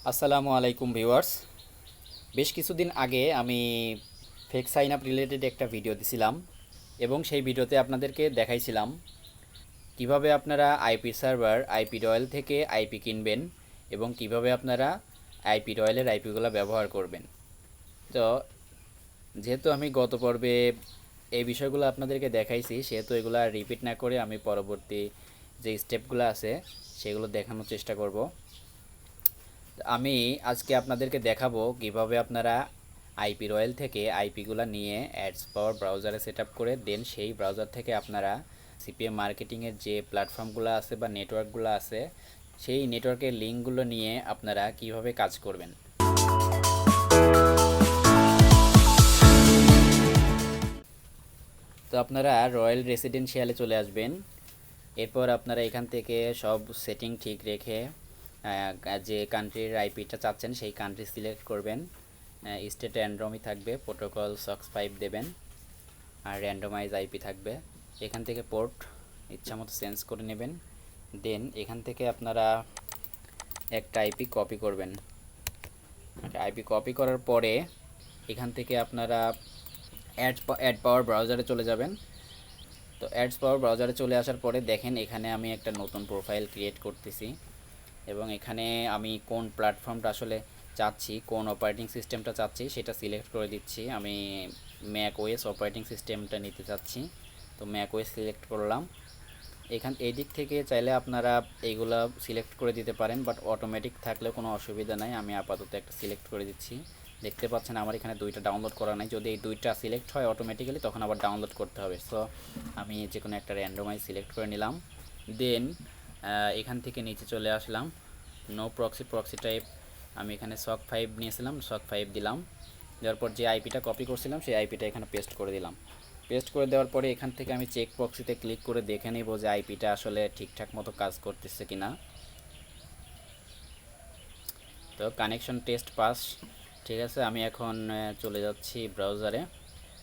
আসসালামু আলাইকুম ভিউয়ার্স। বেশ কিছুদিন আগে আমি ফেক সাইন আপ রিলেটেড একটা ভিডিও দিছিলাম এবং সেই ভিডিওতে আপনাদেরকে দেখাইছিলাম কিভাবে আপনারা আইপি সার্ভার আইপি রয়্যাল থেকে আইপি কিনবেন এবং কিভাবে আপনারা আইপি রয়্যালের আইপিগুলো ব্যবহার করবেন। তো যেহেতু আমি গত পর্বে এই বিষয়গুলো আপনাদেরকে দেখাইছি, সেহেতু এগুলো রিপিট না করে আমি পরবর্তী যে স্টেপগুলো আছে সেগুলো দেখানোর চেষ্টা করব। আমি আজকে আপনাদেরকে দেখাবো কিভাবে আপনারা আইপি রয়্যাল থেকে আইপিগুলো নিয়ে অ্যাডস পাওয়ার ব্রাউজারে সেট আপ করে দেন সেই ব্রাউজার থেকে আপনারা সিপিএম মার্কেটিংয়ের যে প্ল্যাটফর্মগুলো আছে বা নেটওয়ার্কগুলো আছে সেই নেটওয়ার্কের লিঙ্কগুলো নিয়ে আপনারা কিভাবে কাজ করবেন। তো আপনারা রয়্যাল রেসিডেন্সিয়ালে চলে আসবেন। এরপর আপনারা এখান থেকে সব সেটিং ঠিক রেখে যে কান্ট্রির আইপিটা চাচ্ছেন সেই কান্ট্রি সিলেক্ট করবেন। স্টেট র্যান্ডমই থাকবে, প্রোটোকল সক্স 5 দেবেন আর র্যান্ডমাইজ আইপি থাকবে। এখান থেকে পোর্ট ইচ্ছামতো চেঞ্জ করে নেবেন। দেন এখান থেকে আপনারা একটা আইপি কপি করবেন। আইপি কপি করার পরে এখান থেকে আপনারা অ্যাড পাওয়ার ব্রাউজারে চলে যাবেন। তো অ্যাডস পাওয়ার ব্রাউজারে চলে আসার পরে দেখেন এখানে আমি একটা নতুন প্রোফাইল ক্রিয়েট করতেছি এবং এখানে আমি কোন প্ল্যাটফর্মটা আসলে চাচ্ছি, কোন অপারেটিং সিস্টেমটা চাচ্ছি সেটা সিলেক্ট করে দিচ্ছি। আমি ম্যাক ওএস অপারেটিং সিস্টেমটা নিতে চাচ্ছি, তো ম্যাক ওএস সিলেক্ট করলাম। এই দিক থেকে চাইলে আপনারা এইগুলা সিলেক্ট করে দিতে পারেন, বাট অটোমেটিক থাকলে কোনো অসুবিধা নাই। আমি আপাতত একটা সিলেক্ট করে দিচ্ছি। দেখতে পাচ্ছেন আমার এখানে দুইটা ডাউনলোড করা নাই। যদি এই দুইটা সিলেক্ট হয় অটোমেটিক্যালি তখন আবার ডাউনলোড করতে হবে। সো আমি যে কোনো একটা র্যান্ডমাইজ সিলেক্ট করে নিলাম। দেন এখান থেকে নিচে চলে আসলাম। নো প্রক্সি টাইপ আমি এখানে সক 5 নিয়েছিলাম, সক 5 দিলাম। দেওয়ার পর যে আইপিটা কপি করছিলাম সেই আইপিটা এখানে পেস্ট করে দিলাম। পেস্ট করে দেওয়ার পরে এখান থেকে আমি চেক প্রক্সিতে ক্লিক করে দেখে নেব যে আইপিটা আসলে ঠিকঠাক মতো কাজ করতেছে কিনা। তো কানেকশন টেস্ট পাস, ঠিক আছে। আমি এখন চলে যাচ্ছি ব্রাউজারে।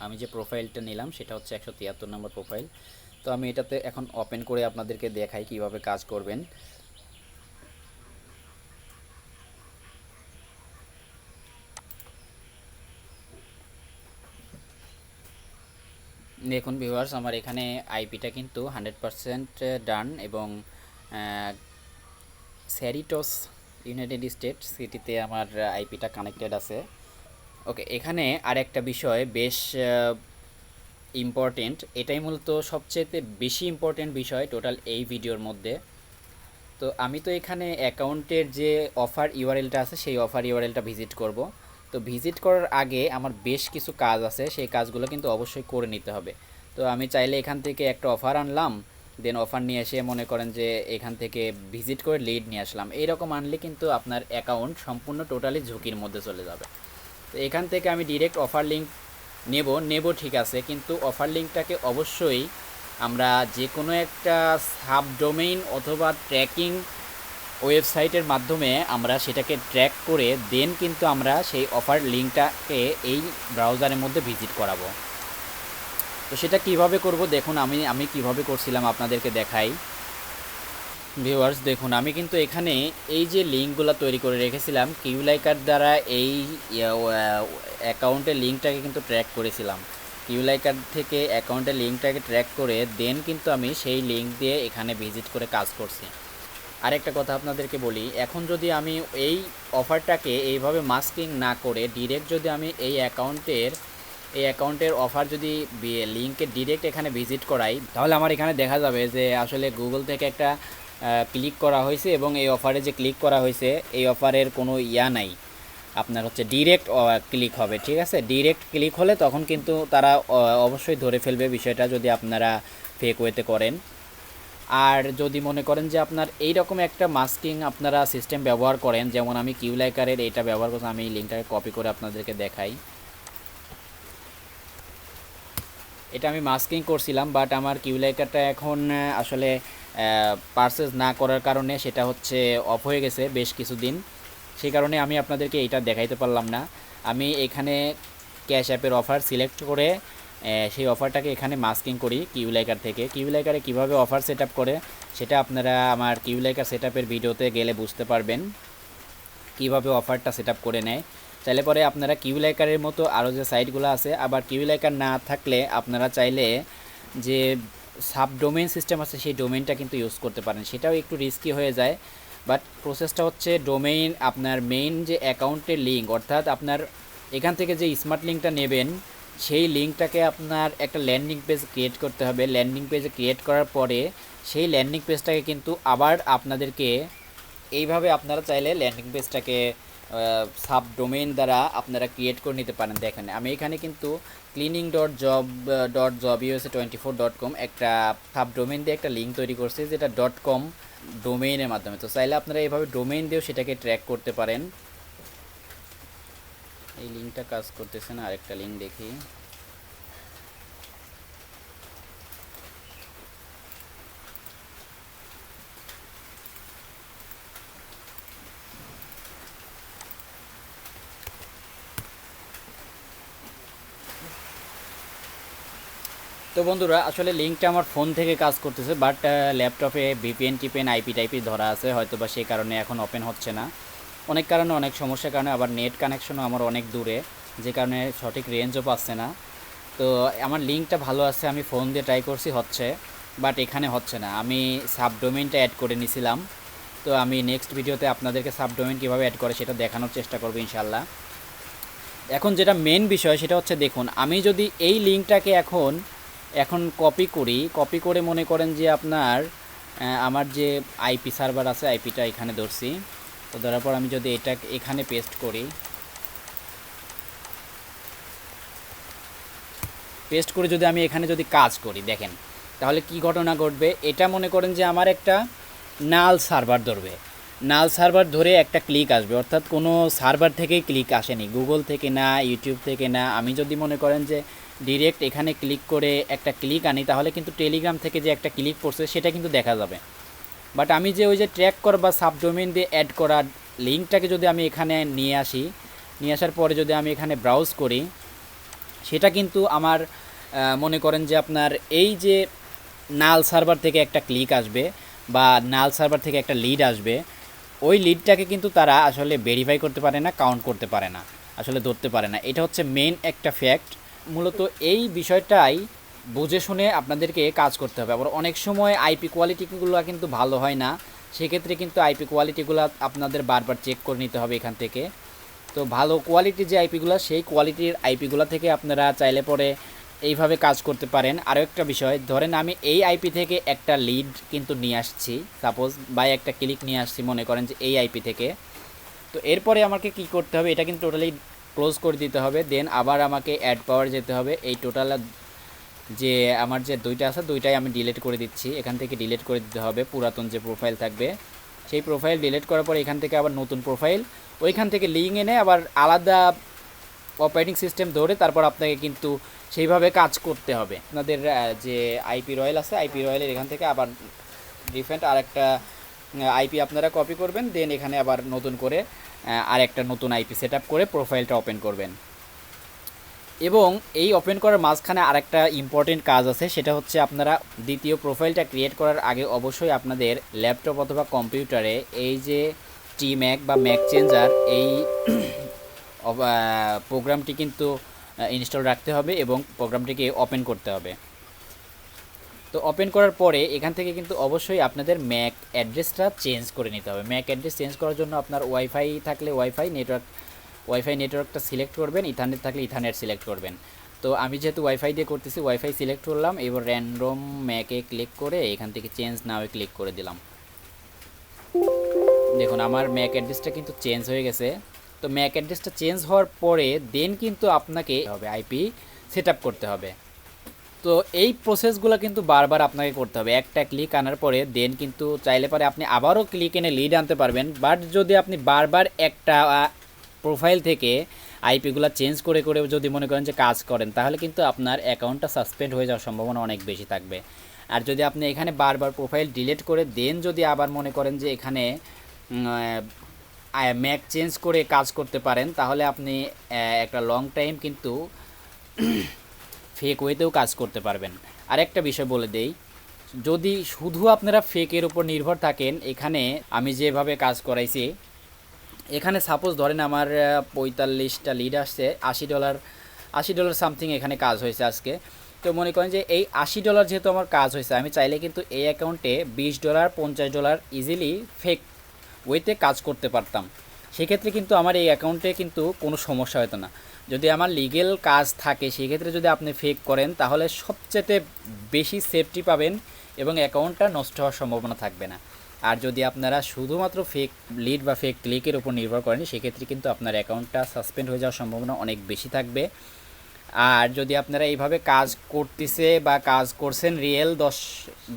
আমি যে প্রোফাইলটা নিলাম সেটা হচ্ছে 173 নম্বর প্রোফাইল। তো আমি এটাতে এখন ওপেন করে আপনাদেরকে দেখাই কিভাবে কাজ করবেন। দেখুন ভিউয়ার্স, আমার এখানে আইপিটা কিন্তু 100% ডান এবং স্যারিটোস ইউনাইটেড স্টেট সিটিতে আমার আইপিটা কানেক্টেড আছে। ওকে, এখানে আরেকটা বিষয় বেশ ইম্পর্টেন্ট, এটাই মূলত সবচেয়ে বেশি ইম্পর্টেন্ট বিষয় টোটাল এই ভিডিওর মধ্যে। তো আমি তো এখানে অ্যাকাউন্টের যে অফার ইউআরএলটা আছে সেই অফার ইউআরএলটা ভিজিট করব। তো ভিজিট করার আগে আমার বেশ কিছু কাজ আছে, সেই কাজগুলো কিন্তু অবশ্যই করে নিতে হবে। তো আমি চাইলে এখান থেকে একটা অফার আনলাম, দেন অফার নিয়ে এসে মনে করেন যে এখান থেকে ভিজিট করে লিড নিয়ে আসলাম, এইরকম আনলে কিন্তু আপনার অ্যাকাউন্ট সম্পূর্ণ টোটালি ঝুঁকির মধ্যে চলে যাবে। তো এখান থেকে আমি ডিরেক্ট অফার লিঙ্ক নেব ঠিক আছে, কিন্তু অফার লিঙ্কটাকে অবশ্যই আমরা যে কোনো একটা সাবডোমেইন অথবা ট্র্যাকিং ওয়েবসাইটের মাধ্যমে আমরা সেটাকে ট্র্যাক করে দেন কিন্তু আমরা সেই অফার লিঙ্কটাকে এই ব্রাউজারের মধ্যে ভিজিট করাবো। তো সেটা কিভাবে করব দেখুন, আমি কিভাবে করছিলাম আপনাদেরকে দেখাই। ভিউয়ার্স দেখুন, আমি কিন্তু এখানে এই যে লিঙ্কগুলো তৈরি করে রেখেছিলাম কিউলাইকার দ্বারা এই অ্যাকাউন্টের লিঙ্কটাকে কিন্তু ট্র্যাক করেছিলাম। কিউলাইকার থেকে অ্যাকাউন্টের লিঙ্কটাকে ট্র্যাক করে দেন কিন্তু আমি সেই লিঙ্ক দিয়ে এখানে ভিজিট করে কাজ করছি। আরেকটা কথা আপনাদেরকে বলি, এখন যদি আমি এই অফারটাকে এইভাবে মাস্কিং না করে ডিরেক্ট যদি আমি এই অ্যাকাউন্টের অফার যদি লিঙ্কে ডিরেক্ট এখানে ভিজিট করাই, তাহলে আমার এখানে দেখা যাবে যে আসলে গুগল থেকে একটা ক্লিক করা হয়েছে এবং এই অফারে যে ক্লিক করা হয়েছে এই অফারের কোনো নাই, আপনার হচ্ছে ডিরেক্ট ক্লিক হবে, ঠিক আছে। ডিরেক্ট ক্লিক হলে তখন কিন্তু তারা অবশ্যই ধরে ফেলবে বিষয়টা যদি আপনারা ফেক ওয়েতে করেন। আর যদি মনে করেন যে আপনার এই রকম একটা মাস্কিং আপনারা সিস্টেম ব্যবহার করেন, যেমন আমি কিউলাইকারের এটা ব্যবহার করছি, আমি লিঙ্কটাকে কপি করে আপনাদেরকে দেখাই। এটা আমি মাস্কিং করছিলাম, বাট আমার কিউলাইকারটা এখন আসলে পারচেজ না করার কারণে সেটা হচ্ছে অফ হয়ে গেছে বেশ কিছুদিন, সেই কারণে আমি আপনাদেরকে এটা দেখাইতে পারলাম না। আমি এখানে ক্যাশ অ্যাপের অফার সিলেক্ট করে সেই অফারটাকে এখানে মাস্কিং করি কিউলাইকার থেকে। কিউলাইকারে কীভাবে অফার সেট আপ করে সেটা আপনারা আমার কিউলাইকার সেট আপের ভিডিওতে গেলে বুঝতে পারবেন। কীভাবে অফারটা সেট আপ করে নেয়। চাইলে পরে আপনারা কিউ লাইকারের মতো আরও যে সাইটগুলো আছে, আবার কিউ লাইকার না থাকলে আপনারা চাইলে যে সাব ডোমেইন সিস্টেম আছে সেই ডোমেইনটা কিন্তু ইউজ করতে পারেন, সেটাও একটু রিস্কি হয়ে যায়। বাট প্রসেসটা হচ্ছে ডোমেইন আপনার মেইন যে অ্যাকাউন্টের লিঙ্ক, অর্থাৎ আপনার এখান থেকে যে স্মার্ট লিঙ্কটা নেবেন সেই লিঙ্কটাকে আপনার একটা ল্যান্ডিং পেজ ক্রিয়েট করতে হবে। ল্যান্ডিং পেজ ক্রিয়েট করার পরে সেই ল্যান্ডিং পেজটাকে কিন্তু আবার আপনাদেরকে এইভাবে আপনারা চাইলে ল্যান্ডিং পেজটাকে সাব ডোমেইন দ্বারা আপনারা ক্রিয়েট করে নিতে পারেন। দেখেন আমি এখানে কিন্তু cleaning.job.usa24.com একটা সাব ডোমেইন দিয়ে একটা লিঙ্ক তৈরি করছি, যেটা .com ডোমেইনের মাধ্যমে। তো চাইলে আপনারা এইভাবে ডোমেইন দিয়েও সেটাকে ট্র্যাক করতে পারেন। এই লিঙ্কটা কাজ করতেছে না, আরেকটা লিঙ্ক দেখি। তো বন্ধুরা আসলে লিঙ্কটা আমার ফোন থেকে কাজ করতেছে, বাট ল্যাপটপে ভিপিএন টিপিএন আইপি টাইপি ধরা আছে, হয়তো বা সেই কারণে এখন ওপেন হচ্ছে না। অনেক কারণে, অনেক সমস্যার কারণে, আবার নেট কানেকশনও আমার অনেক দূরে, যে কারণে সঠিক রেঞ্জও পাচ্ছে না। তো আমার লিঙ্কটা ভালো আছে, আমি ফোন দিয়ে ট্রাই করছি, হচ্ছে, বাট এখানে হচ্ছে না। আমি সাবডোমেইনটা অ্যাড করে নিয়েছিলাম, তো আমি নেক্সট ভিডিওতে আপনাদেরকে সাবডোমেইন কীভাবে অ্যাড করে সেটা দেখানোর চেষ্টা করবো ইনশাল্লাহ। এখন যেটা মেন বিষয় সেটা হচ্ছে, দেখুন আমি যদি এই লিঙ্কটাকে এখন কপি করে মনে করেন যে আপনার আমার যে আইপি সার্ভার আছে আইপিটা এখানে ধরছি, তো ধরার পর আমি যদি এটা এখানে পেস্ট করে যদি আমি এখানে যদি কাজ করি, দেখেন তাহলে কি ঘটনা ঘটবে। এটা মনে করেন যে আমার একটা নাল সার্ভার ধরবে, নাল সার্ভার ধরে একটা ক্লিক আসবে, অর্থাৎ কোনো সার্ভার থেকেই ক্লিক আসেনি, গুগল থেকে না, ইউটিউব থেকে না। আমি যদি মনে করেন যে ডিরেক্ট এখানে ক্লিক করে একটা ক্লিক আনি, তাহলে কিন্তু টেলিগ্রাম থেকে যে একটা ক্লিক পড়ছে সেটা কিন্তু দেখা যাবে। বাট আমি যে ওই যে ট্র্যাক করা বা সাবডোমেইন দিয়ে অ্যাড করা লিঙ্কটাকে যদি আমি এখানে নিয়ে আসার পরে যদি আমি এখানে ব্রাউজ করি, সেটা কিন্তু আমার মনে করেন যে আপনার এই যে নাল সার্ভার থেকে একটা ক্লিক আসবে বা নাল সার্ভার থেকে একটা লিড আসবে, ওই লিডটাকে কিন্তু তারা আসলে ভেরিফাই করতে পারে না, কাউন্ট করতে পারে না, আসলে ধরতে পারে না। এটা হচ্ছে মেন একটা ফ্যাক্ট। মূলত এই বিষয়টাই বুঝে শুনে আপনাদেরকে কাজ করতে হবে। আবার অনেক সময় আইপি কোয়ালিটিগুলো কিন্তু ভালো হয় না, সেক্ষেত্রে কিন্তু আইপি কোয়ালিটিগুলো আপনাদের বারবার চেক করে নিতে হবে এখান থেকে। তো ভালো কোয়ালিটির যে আইপিগুলো, সেই কোয়ালিটির আইপিগুলো থেকে আপনারা চাইলে পরে এইভাবে কাজ করতে পারেন। আরও একটা বিষয়, ধরেন আমি এই আইপি থেকে একটা লিড কিন্তু নিয়ে আসছি, সাপোজ বাই একটা ক্লিক নিয়ে আসছি মনে করেন যে এই আইপি থেকে। তো এরপরে আমাকে কি করতে হবে, এটা কিন্তু টোটালি ক্লোজ করে দিতে হবে, দেন আবার আমাকে অ্যাড পাওয়ার যেতে হবে। এই টোটাল যে আমার যে দুইটা আছে দুইটাই আমি ডিলিট করে দিচ্ছি, এখান থেকে ডিলিট করে দিতে হবে। পুরাতন যে প্রোফাইল থাকবে সেই প্রোফাইল ডিলিট করার পরে এখান থেকে আবার নতুন প্রোফাইল, ওইখান থেকে লিঙ্ক এনে আবার আলাদা অপারেটিং সিস্টেম ধরে তারপর আপনাকে কিন্তু সেইভাবে কাজ করতে হবে। আপনাদের যে আইপি রয়্যাল আছে আইপি রয়্যালের এখান থেকে আবার ডিফারেন্ট আরেকটা আইপি আপনারা কপি করবেন, দেন এখানে আবার নতুন করে আরেকটা নতুন আইপি সেট আপ করে প্রোফাইলটা ওপেন করবেন। এবং এই ওপেন করার মাঝখানে আরেকটা ইম্পর্টেন্ট কাজ আছে, সেটা হচ্ছে আপনারা দ্বিতীয় প্রোফাইলটা ক্রিয়েট করার আগে অবশ্যই আপনাদের ল্যাপটপ অথবা কম্পিউটারে এই যে টিম্যাক বা ম্যাক চেঞ্জার এই প্রোগ্রামটি কিন্তু ইনস্টল রাখতে হবে এবং প্রোগ্রামটিকে ওপেন করতে হবে। তো ওপেন করার পরে এখান থেকে কিন্তু অবশ্যই আপনাদের ম্যাক অ্যাড্রেসটা চেঞ্জ করে নিতে হবে। ম্যাক অ্যাড্রেস চেঞ্জ করার জন্য আপনার ওয়াইফাই থাকলে ওয়াইফাই নেটওয়ার্কটা সিলেক্ট করবেন, ইথারনেট থাকলে ইথারনেট সিলেক্ট করবেন। তো আমি যেহেতু ওয়াইফাই দিয়ে করতেছি ওয়াইফাই সিলেক্ট করলাম, এবার র্যান্ডম ম্যাকে ক্লিক করে এখান থেকে চেঞ্জ নাওয়ে ক্লিক করে দিলাম। দেখুন আমার ম্যাক অ্যাড্রেসটা কিন্তু চেঞ্জ হয়ে গেছে। তো ম্যাক অ্যাড্রেসটা চেঞ্জ হওয়ার পরে দেন কিন্তু আপনাকে আইপি সেট আপ করতে হবে। তো এই প্রসেসগুলো কিন্তু বারবার আপনাকে করতে হবে। একটা ক্লিক আনার পরে দেন কিন্তু চাইলে পরে আপনি আবারও ক্লিক এনে লিড আনতে পারবেন। বাট যদি আপনি বারবার একটা প্রোফাইল থেকে আইপিগুলো চেঞ্জ করে যদি মনে করেন যে কাজ করেন, তাহলে কিন্তু আপনার অ্যাকাউন্টটা সাসপেন্ড হয়ে যাওয়ার সম্ভাবনা অনেক বেশি থাকবে। আর যদি আপনি এখানে বারবার প্রোফাইল ডিলিট করে দেন যদি আবার মনে করেন যে এখানে ম্যাক চেঞ্জ করে কাজ করতে পারেন, তাহলে আপনি একটা লং টাইম কিন্তু ফেক ওয়েতেও কাজ করতে পারবেন। আরেকটা বিষয় বলে দেই, যদি শুধু আপনারা ফেকের উপর নির্ভর থাকেন, এখানে আমি যেভাবে কাজ করাইছি এখানে সাপোজ ধরেন আমার 45টা লিড আসছে, $80 সামথিং এখানে কাজ হয়েছে আজকে। তো মনে করেন যে এই $80 যেহেতু আমার কাজ হয়েছে, আমি চাইলে কিন্তু এই অ্যাকাউন্টে $20 $50 ইজিলি ফেক ওয়েতে কাজ করতে পারতাম। সেক্ষেত্রে কিন্তু আমার এই অ্যাকাউন্টে কিন্তু কোনো সমস্যা হতো না। যদি আমার লিগেল কাজ থাকে সেক্ষেত্রে যদি আপনি ফেক করেন তাহলে সবচেয়ে বেশি সেফটি পাবেন এবং অ্যাকাউন্টটা নষ্ট হওয়ার সম্ভাবনা থাকবে না। আর যদি আপনারা শুধুমাত্র ফেক লিড বা ফেক ক্লিকের উপর নির্ভর করেন সেক্ষেত্রে কিন্তু আপনার অ্যাকাউন্টটা সাসপেন্ড হয়ে যাওয়ার সম্ভাবনা অনেক বেশি থাকবে। আর যদি আপনারা এইভাবে কাজ করতেছে বা কাজ করছেন রিয়েল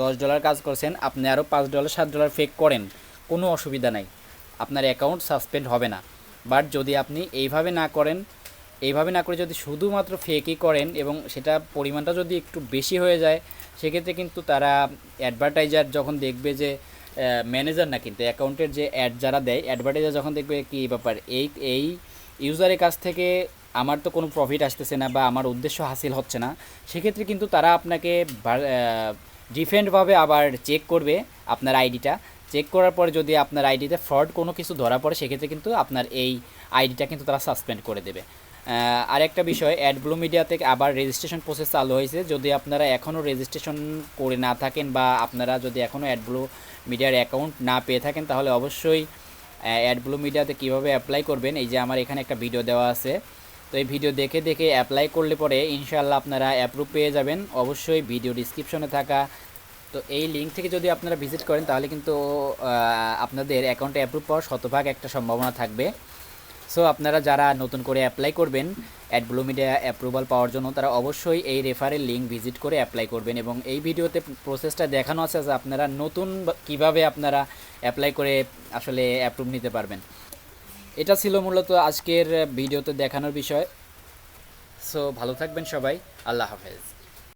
$10 কাজ করছেন, আপনি আরও $5 $7 ফেক করেন, কোনো অসুবিধা নাই, আপনার অ্যাকাউন্ট সাসপেন্ড হবে না। বাট যদি আপনি এইভাবে না করেন, এইভাবে না করে যদি শুধুমাত্র ফেকই করেন এবং সেটা পরিমাণটা যদি একটু বেশি হয়ে যায়, সেক্ষেত্রে কিন্তু তারা অ্যাডভার্টাইজার যখন দেখবে যে ম্যানেজার না, কিন্তু অ্যাকাউন্টের যে অ্যাড যারা দেয় অ্যাডভার্টাইজার যখন দেখবে কি ব্যাপার, এই ইউজারের কাছ থেকে আমার তো কোনো প্রফিট আসতেছে না বা আমার উদ্দেশ্য হাসিল হচ্ছে না, সেক্ষেত্রে কিন্তু তারা আপনাকে ডিফারেন্টভাবে আবার চেক করবে আপনার আইডিটা। চেক করার পরে যদি আপনার আইডিতে ফ্রড কোনো কিছু ধরা পড়ে সেক্ষেত্রে কিন্তু আপনার এই আইডিটা কিন্তু তারা সাসপেন্ড করে দেবে। আরেকটা বিষয়, অ্যাডব্লু মিডিয়া থেকে আবার রেজিস্ট্রেশন প্রসেস চালু হয়েছে। যদি আপনারা এখনও রেজিস্ট্রেশন করে না থাকেন বা আপনারা যদি এখনও অ্যাডব্লু মিডিয়ার অ্যাকাউন্ট না পেয়ে থাকেন তাহলে অবশ্যই অ্যাডব্লু মিডিয়াতে কীভাবে অ্যাপ্লাই করবেন, এই যে আমার এখানে একটা ভিডিও দেওয়া আছে। তো এই ভিডিও দেখে দেখে অ্যাপ্লাই করলে পরে ইনশাআল্লাহ আপনারা অ্যাপ্রুভ পেয়ে যাবেন। অবশ্যই ভিডিও ডিসক্রিপশনে থাকা তো এই লিঙ্ক থেকে যদি আপনারা ভিজিট করেন তাহলে কিন্তু আপনাদের অ্যাকাউন্টে অ্যাপ্রুভ পাওয়ার শতভাগ একটা সম্ভাবনা থাকবে। সো আপনারা যারা নতুন করে অ্যাপ্লাই করবেন অ্যাডব্লু মিডিয়া অ্যাপ্রুভাল পাওয়ার জন্য, তারা অবশ্যই এই রেফারেল লিঙ্ক ভিজিট করে অ্যাপ্লাই করবেন। এবং এই ভিডিওতে প্রসেসটা দেখানো আছে যে আপনারা নতুন কিভাবে আপনারা অ্যাপ্লাই করে আসলে অ্যাপ্রুভ নিতে পারবেন। এটা ছিল মূলত আজকের ভিডিওতে দেখানোর বিষয়। সো ভালো থাকবেন সবাই, আল্লাহ হাফেজ।